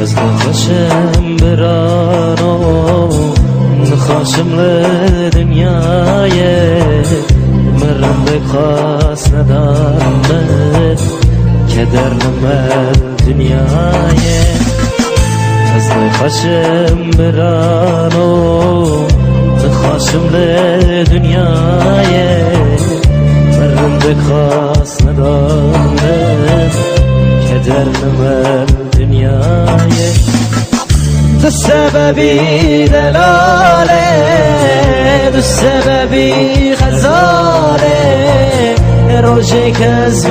از نخاشم برانو نخاشم لدنیای مرم بخواست ندارمت کدر نمال دنیای از نخاشم برانو نخاشم لدنیای مرم بخواست ندارمت کدر نمال دنیای تو سببی دلاله تو سببی خزانه روزی که از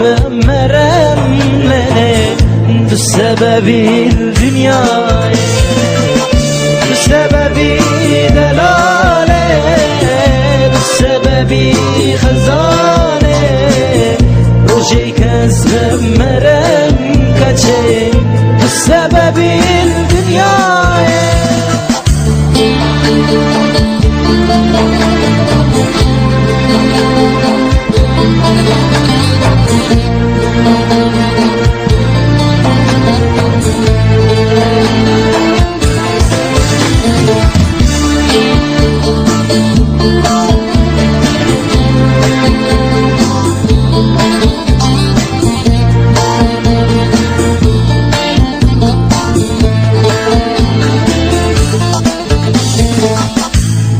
مرم لنه تو سببی دنیای تو سببی دلاله تو سببی خزانه روزی که از مرم کچه تو سببی دنیای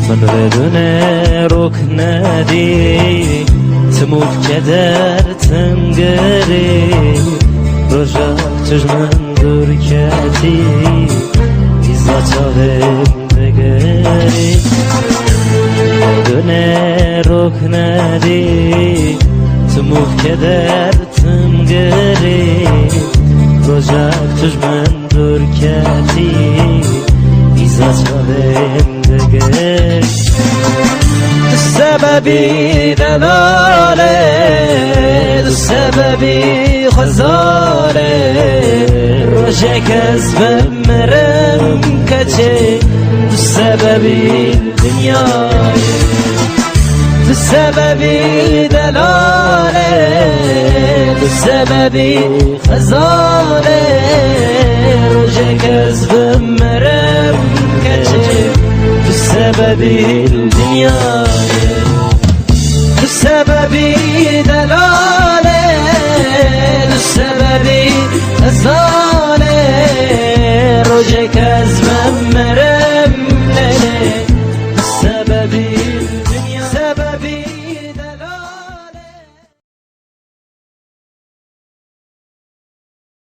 من بدون رکن ندی تموت کدر تنگری رجاق چشمن دور کردی ایزا چاهم بگری بدون رکن ندی تموت کدر تنگری رجاق چشمن دور کردی ایزا چاهم سببی دلاله سببی خزانه روزی که از مرم کچه سببی دنیای سببی دلاله سببی خزانه روزی که از مرم کچه سببی الدنيا سببي